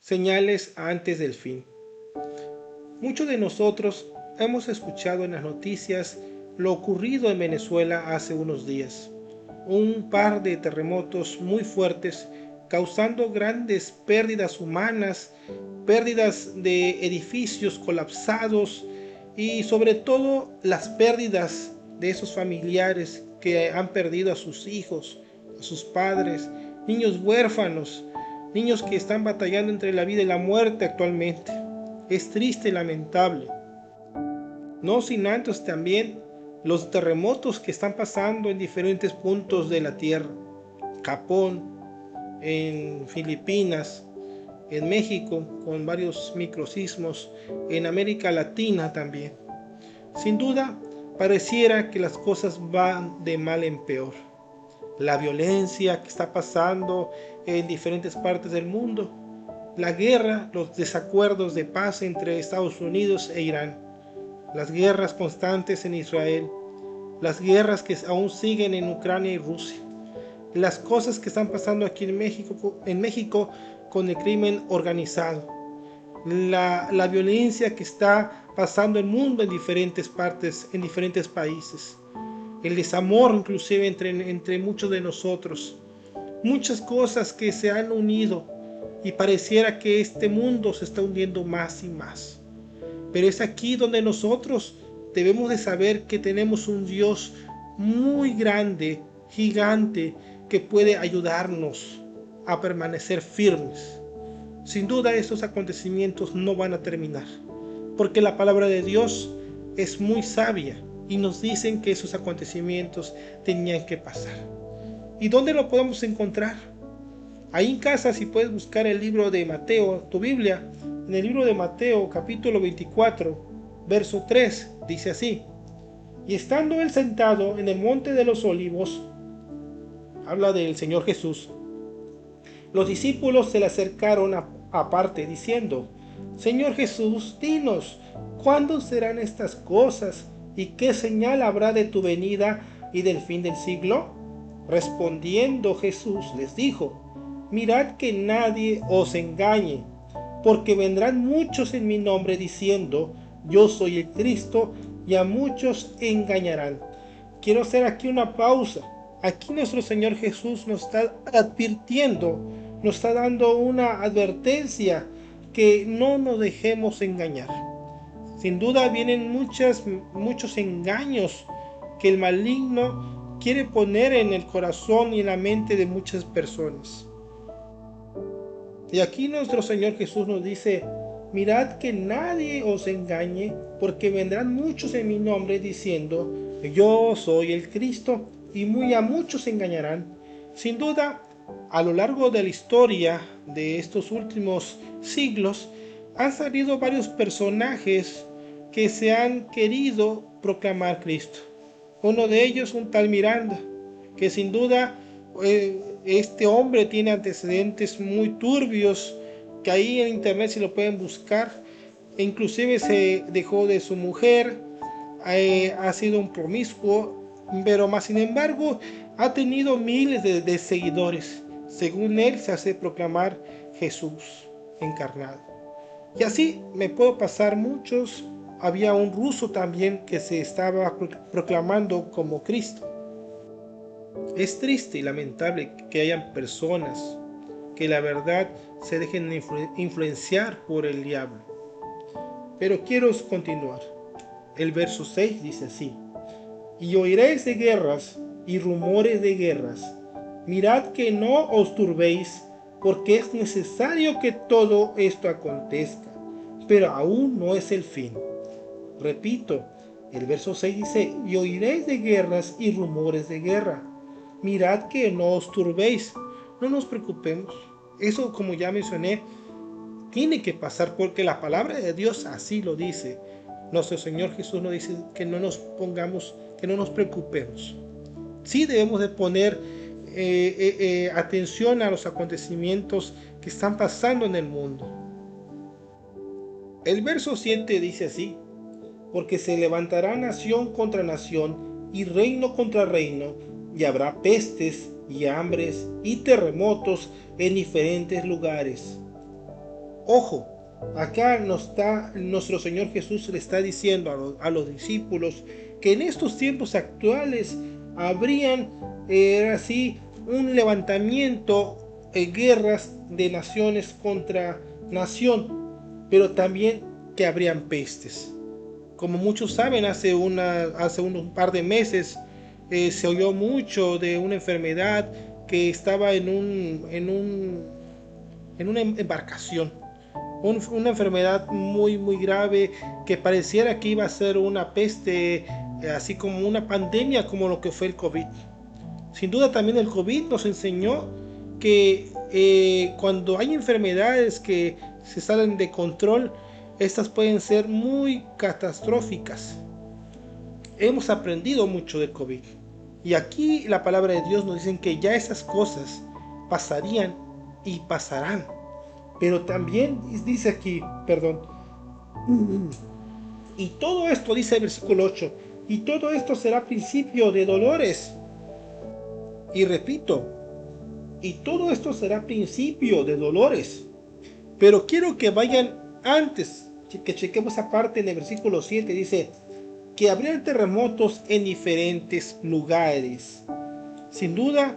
Señales antes del fin. Muchos de nosotros hemos escuchado en las noticias lo ocurrido en Venezuela hace unos días. Un par de terremotos muy fuertes causando grandes pérdidas humanas, pérdidas de edificios colapsados y sobre todo las pérdidas de esos familiares que han perdido a sus hijos, a sus padres, niños huérfanos, niños que están batallando entre la vida y la muerte actualmente. Es triste y lamentable. No sin antes también los terremotos que están pasando en diferentes puntos de la tierra. Japón, en Filipinas, en México con varios microsismos, en América Latina también. Sin duda, pareciera que las cosas van de mal en peor. La violencia que está pasando en diferentes partes del mundo, la guerra, los desacuerdos de paz entre Estados Unidos e Irán, las guerras constantes en Israel, las guerras que aún siguen en Ucrania y Rusia, las cosas que están pasando aquí en México con el crimen organizado, la violencia que está pasando en el mundo en diferentes partes, en diferentes países, el desamor inclusive entre muchos de nosotros, muchas cosas que se han unido y pareciera que este mundo se está hundiendo más y más. Pero es aquí donde nosotros debemos de saber que tenemos un Dios muy grande, gigante, que puede ayudarnos a permanecer firmes. Sin duda estos acontecimientos no van a terminar, porque la palabra de Dios es muy sabia y nos dicen que esos acontecimientos tenían que pasar. ¿Y dónde lo podemos encontrar? Ahí en casa, si puedes buscar el libro de Mateo, tu Biblia, en el libro de Mateo capítulo 24, verso 3, dice así: y estando él sentado en el monte de los olivos, habla del Señor Jesús, los discípulos se le acercaron aparte diciendo: Señor Jesús, dinos, ¿cuándo serán estas cosas? ¿Y qué señal habrá de tu venida y del fin del siglo? Respondiendo Jesús les dijo: mirad que nadie os engañe, porque vendrán muchos en mi nombre diciendo: yo soy el Cristo, y a muchos engañarán. Quiero hacer aquí una pausa. Aquí nuestro Señor Jesús nos está advirtiendo, nos está dando una advertencia, que no nos dejemos engañar. Sin duda vienen muchos engaños que el maligno quiere poner en el corazón y en la mente de muchas personas. Y aquí nuestro Señor Jesús nos dice: mirad que nadie os engañe, porque vendrán muchos en mi nombre diciendo: yo soy el Cristo, y muy a muchos engañarán. Sin duda, a lo largo de la historia de estos últimos siglos, han salido varios personajes que se han querido proclamar Cristo. Uno de ellos, un tal Miranda, que sin duda este hombre tiene antecedentes muy turbios, que ahí en internet si lo pueden buscar. E inclusive se dejó de su mujer, ha sido un promiscuo, pero más sin embargo ha tenido miles de seguidores. Según él se hace proclamar Jesús encarnado. Y así me puedo pasar muchos. Había un ruso también que se estaba proclamando como Cristo. Es triste y lamentable que hayan personas que la verdad se dejen influenciar por el diablo. Pero quiero continuar. El verso 6 dice así: y oiréis de guerras y rumores de guerras. Mirad que no os turbéis, porque es necesario que todo esto acontezca, pero aún no es el fin. Repito, el verso 6 dice: y oiréis de guerras y rumores de guerra. Mirad que no os turbéis. No nos preocupemos. Eso, como ya mencioné, tiene que pasar porque la palabra de Dios así lo dice. Nuestro Señor Jesús nos dice que no nos pongamos, que no nos preocupemos. Sí debemos de poner atención a los acontecimientos que están pasando en el mundo. El verso 7 dice así: porque se levantará nación contra nación y reino contra reino, y habrá pestes y hambres y terremotos en diferentes lugares. Ojo, acá nuestro Señor Jesús le está diciendo a los discípulos que en estos tiempos actuales habrían así un levantamiento, guerras de naciones contra nación, pero también que habrían pestes. Como muchos saben, hace un par de meses se oyó mucho de una enfermedad que estaba en una embarcación. Una enfermedad muy muy grave que pareciera que iba a ser una peste, así como una pandemia como lo que fue el COVID. Sin duda también el COVID nos enseñó que cuando hay enfermedades que se salen de control, estas pueden ser muy catastróficas. Hemos aprendido mucho del COVID. Y aquí la palabra de Dios nos dice que ya esas cosas pasarían y pasarán. Pero también dice aquí, perdón, y todo esto, dice el versículo 8, y todo esto será principio de dolores. Y repito, y todo esto será principio de dolores. Pero quiero que vayan antes, que chequemos esa parte en el versículo 7, dice que habrían terremotos en diferentes lugares. Sin duda,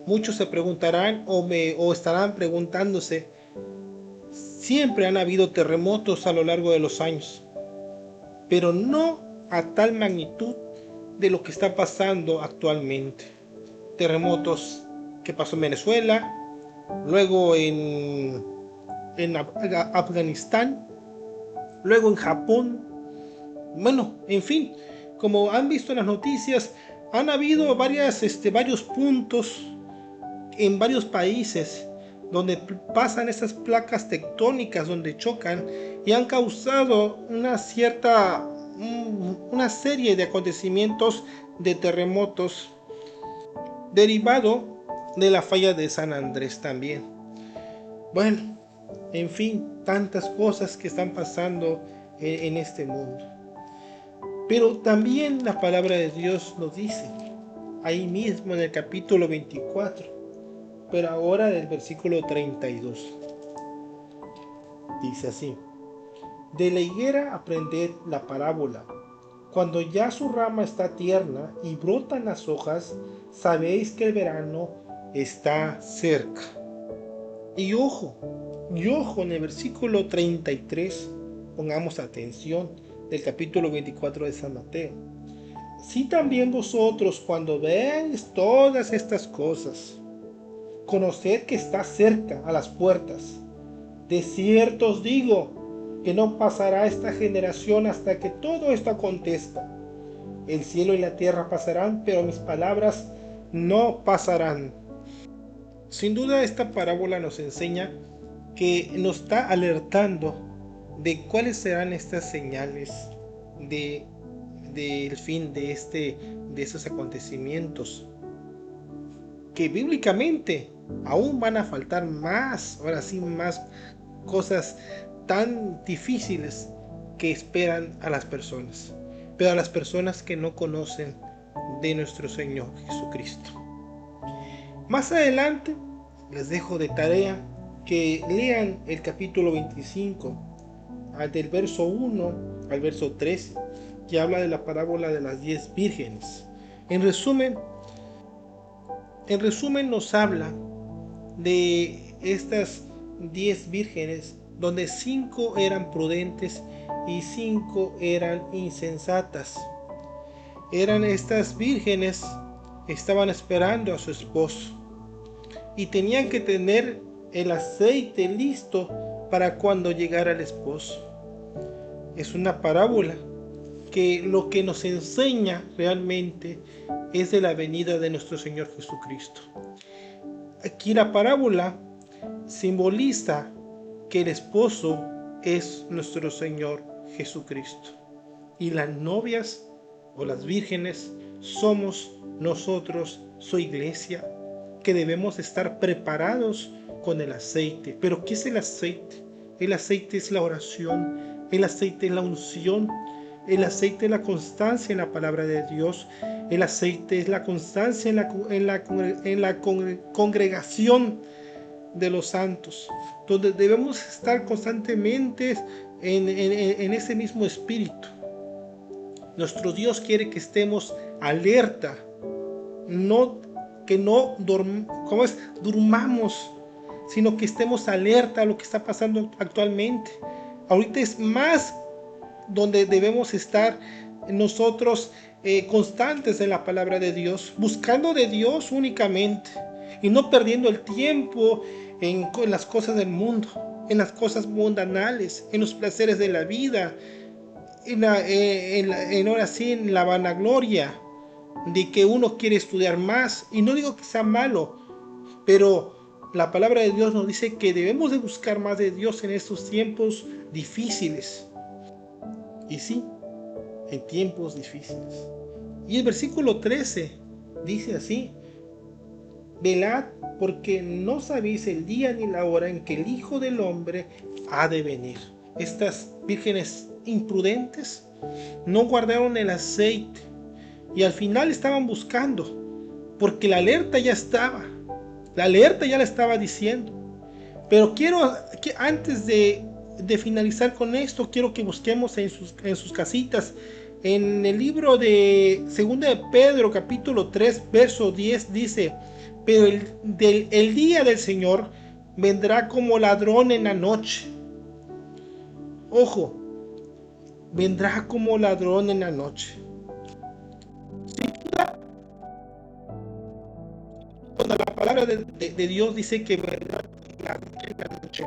muchos se preguntarán o estarán preguntándose, siempre han habido terremotos a lo largo de los años, pero no a tal magnitud de lo que está pasando actualmente. Terremotos que pasó en Venezuela, luego en Afganistán, luego en Japón. Bueno, en fin, como han visto en las noticias, han habido varios puntos en varios países donde pasan esas placas tectónicas, donde chocan y han causado una serie de acontecimientos de terremotos derivado de la falla de San Andrés también. Bueno, en fin, tantas cosas que están pasando en este mundo. Pero también la palabra de Dios nos dice, ahí mismo en el capítulo 24, pero ahora del versículo 32. Dice así: de la higuera aprended la parábola. Cuando ya su rama está tierna y brotan las hojas, sabéis que el verano está cerca. Y ojo en el versículo 33, pongamos atención, del capítulo 24 de San Mateo. Si también vosotros, cuando veáis todas estas cosas, conoced que está cerca a las puertas. De cierto os digo que no pasará esta generación hasta que todo esto acontezca. El cielo y la tierra pasarán, pero mis palabras no pasarán. Sin duda esta parábola nos enseña, que nos está alertando de cuáles serán estas señales del fin de esos acontecimientos, que bíblicamente aún van a faltar más, ahora sí, más cosas tan difíciles que esperan a las personas, pero a las personas que no conocen de nuestro Señor Jesucristo. Más adelante les dejo de tarea que lean el capítulo 25, del verso 1 al verso 3, que habla de la parábola de las 10 vírgenes. En resumen nos habla de estas 10 vírgenes, donde 5 eran prudentes y 5 eran insensatas. Estas vírgenes estaban esperando a su esposo y tenían que tener el aceite listo para cuando llegara el esposo. Es una parábola que lo que nos enseña realmente es de la venida de nuestro Señor Jesucristo. Aquí la parábola simboliza que el esposo es nuestro Señor Jesucristo y las novias o las vírgenes somos nosotros, su iglesia, que debemos estar preparados con el aceite. ¿Pero qué es el aceite? El aceite es la oración, el aceite es la unción, el aceite es la constancia en la palabra de Dios, el aceite es la constancia en la congregación de los santos, donde debemos estar constantemente en ese mismo espíritu. Nuestro Dios quiere que estemos alerta, que no durmamos, sino que estemos alerta a lo que está pasando actualmente. Ahorita es más donde debemos estar nosotros constantes en la palabra de Dios, buscando de Dios únicamente y no perdiendo el tiempo en las cosas del mundo, en las cosas mundanales, en los placeres de la vida, en la vanagloria de que uno quiere estudiar más. Y no digo que sea malo, pero la palabra de Dios nos dice que debemos de buscar más de Dios en estos tiempos difíciles. Y sí, en tiempos difíciles. Y el versículo 13 dice así: velad, porque no sabéis el día ni la hora en que el Hijo del Hombre ha de venir. Estas vírgenes imprudentes no guardaron el aceite y al final estaban buscando, porque la alerta ya estaba. La alerta ya la estaba diciendo. Pero quiero que antes de finalizar con esto, quiero que busquemos en sus casitas, en el libro de 2 de Pedro, capítulo 3, verso 10, dice: pero el día del Señor vendrá como ladrón en la noche. Ojo, vendrá como ladrón en la noche. Cuando la palabra de Dios dice que vendrá en la noche,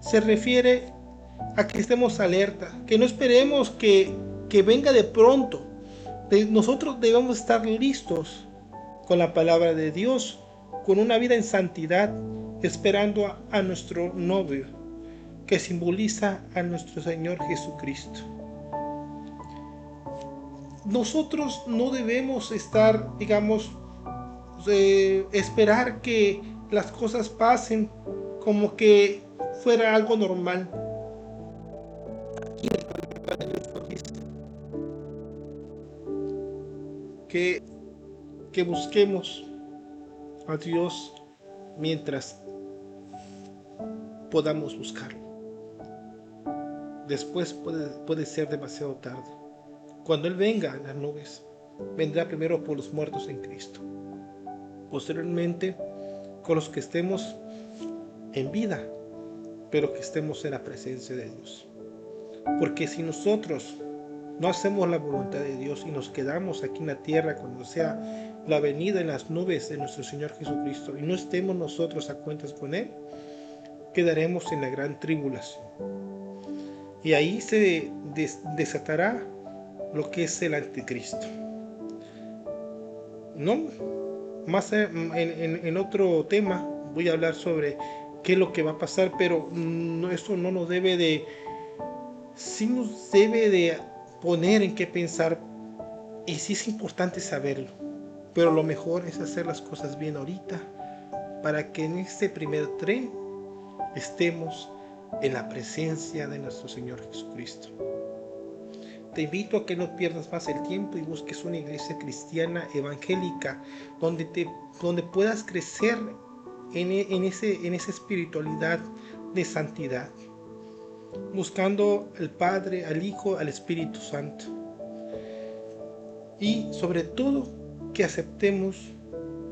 se refiere a que estemos alerta, que no esperemos que venga de pronto. Nosotros debemos estar listos con la palabra de Dios, con una vida en santidad, esperando a nuestro novio, que simboliza a nuestro Señor Jesucristo. Nosotros no debemos estar, esperar que las cosas pasen como que fuera algo normal. Que busquemos a Dios mientras podamos buscarlo. Después puede ser demasiado tarde. Cuando Él venga en las nubes, vendrá primero por los muertos en Cristo, posteriormente con los que estemos en vida, pero que estemos en la presencia de Dios. Porque si nosotros no hacemos la voluntad de Dios y nos quedamos aquí en la tierra cuando sea la venida en las nubes de nuestro Señor Jesucristo y no estemos nosotros a cuentas con Él, quedaremos en la gran tribulación. Y ahí se desatará lo que es el anticristo. No, más en otro tema voy a hablar sobre qué es lo que va a pasar, pero esto no nos debe de, sí nos debe de poner en qué pensar, y sí es importante saberlo, pero lo mejor es hacer las cosas bien ahorita, para que en este primer tren estemos en la presencia de nuestro Señor Jesucristo. Te invito a que no pierdas más el tiempo y busques una iglesia cristiana evangélica donde puedas crecer en esa espiritualidad de santidad, buscando al Padre, al Hijo, al Espíritu Santo. Y sobre todo, que aceptemos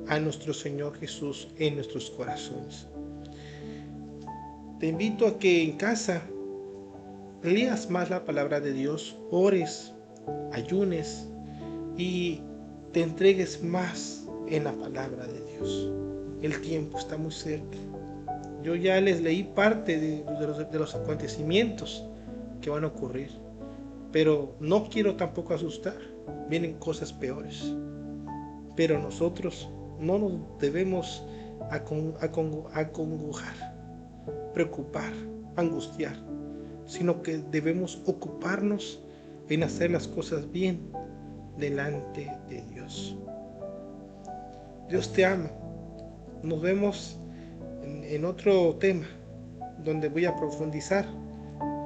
a nuestro Señor Jesús en nuestros corazones. Te invito a que en casa leas más la palabra de Dios, ores, ayunes y te entregues más en la palabra de Dios. El tiempo está muy cerca. Yo ya les leí parte de los acontecimientos que van a ocurrir, pero no quiero tampoco asustar. Vienen cosas peores, pero nosotros no nos debemos acongojar, preocupar, angustiar, sino que debemos ocuparnos en hacer las cosas bien delante de Dios. Dios te ama. Nos vemos en otro tema donde voy a profundizar,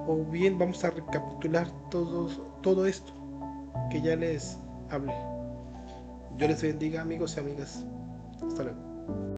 o bien vamos a recapitular todo esto que ya les hablé. Dios les bendiga, amigos y amigas. Hasta luego.